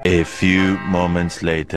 A few moments later.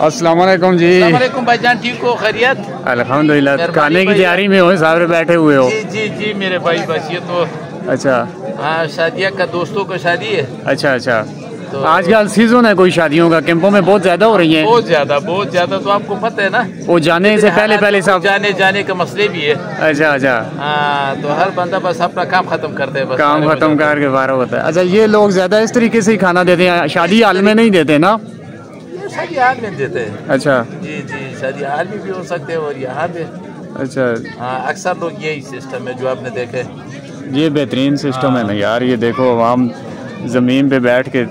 अस्सलाम वालेकुम जी। अस्सलाम भाईजान, ठीक हो? खैरियत? अल्हम्दुलिल्लाह। खाने की तैयारी में हो, सामने बैठे हुए हो? जी जी जी मेरे भाई, बस ये तो अच्छा हाँ शादिया का दोस्तों का शादी है। अच्छा अच्छा। तो आजकल सीजन है कोई शादियों का, कैंपों में बहुत ज्यादा हो रही है। बहुत ज्यादा तो आपको पता है ना, वो जाने से पहले सब जाने के मसले भी है। अच्छा अच्छा। हाँ तो हर बंदा बस अपना काम खत्म करते हैं, बस काम खत्म करके बारह होता है। अच्छा, ये लोग ज्यादा इस तरीके से ही खाना देते हैं, शादी हाल में नहीं देते ना? ये शादी हाल में देते हैं। अच्छा जी जी, शादी हाल में भी हो सकते हैं और यहाँ पे। अच्छा, हाँ अक्सर लोग यही सिस्टम है जो आपने देखे। ये बेहतरीन सिस्टम है ना यार। ये देखो आवाम जमीन पे बैठ के,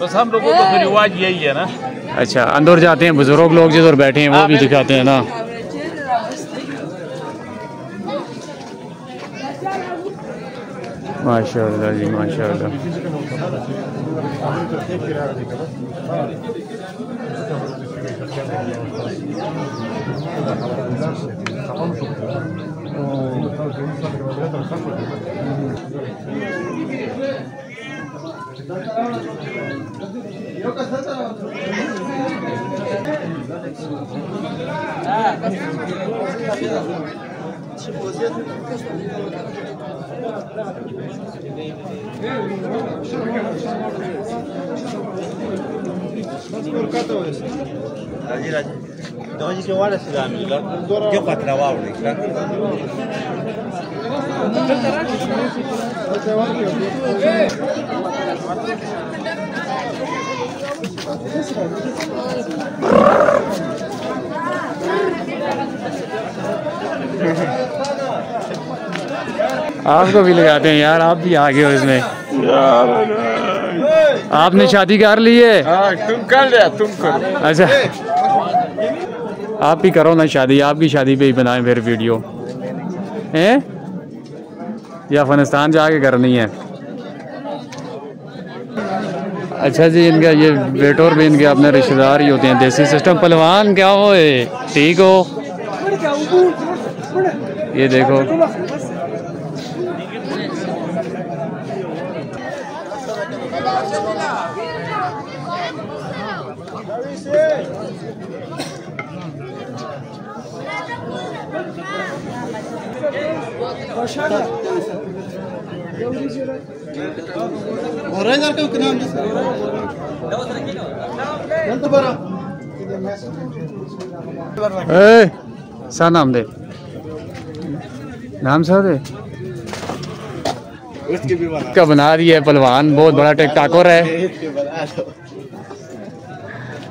बस हम लोगों को तो रिवाज यही है ना। अच्छा अंदर जाते हैं, बुजुर्ग लोग जिधर बैठे हैं वो भी दिखाते हैं ना। माशाअल्लाह जी माशाअल्लाह। आपको भी लगाते हैं यार, आप भी आ गए हो इसमें। आपने शादी कर ली है? तुम कर लिया, तुम करो। अच्छा आप भी करो ना शादी, आपकी शादी पे ही बनाएं फिर वीडियो हैं, या अफगानिस्तान जाके करनी है? अच्छा जी, इनका ये वेटर भी इनके अपने रिश्तेदार ही होते हैं। देसी सिस्टम। पहलवान क्या हो, ठीक हो? ये देखो सा नाम दे, नाम सा दे का बना रही है। पहलवान बहुत बड़ा टिकटॉकर है।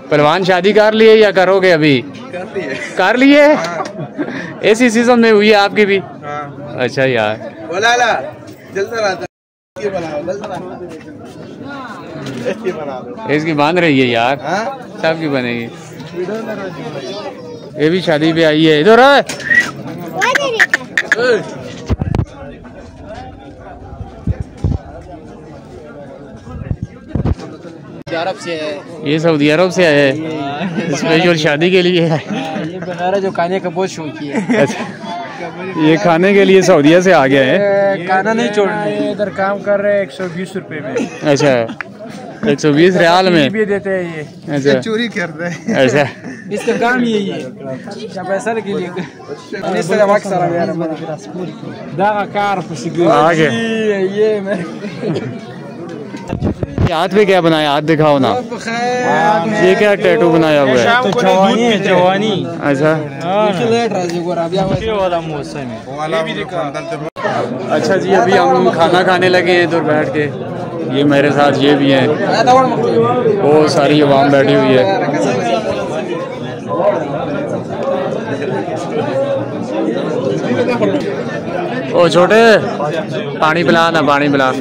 पहलवान शादी कर लिए या करोगे? अभी कर लिए? ऐसी सीजन में हुई है आपकी भी? अच्छा यार, इसकी बांध रही है यार, सबकी बनेगी। ये भी शादी पे आई है। इधर है अरब से है, ये सऊदी अरब से आया है स्पेशल शादी के लिए है। ये बना रहा जो खाने का बहुत शौकी है। अच्छा, ये खाने के लिए सऊदीया से आ गया है। खाना नहीं छोड़ने, इधर काम कर रहे हैं 120 रुपए में। अच्छा 120 रियाल में भी देते हैं ये। अच्छा चोरी करते हैं। अच्छा इसका काम यही है, पैसा के लिए। आगे हाथ पे क्या बनाया, हाथ दिखाओ ना। ये क्या टैटू बनाया हुआ है? जवानी। अच्छा अच्छा जी, अभी हम खाना खाने लगे हैं इधर बैठ के। ये मेरे साथ ये भी हैं, वो सारी आवाम बैठी हुई है। ओ छोटे, पानी पिला ना, पानी पिला।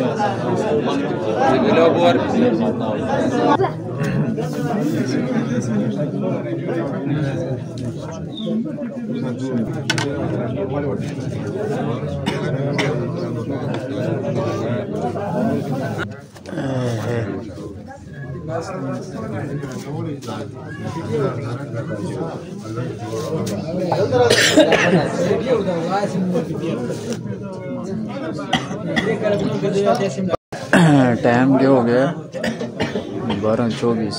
टाइम क्या हो गया? 12:24।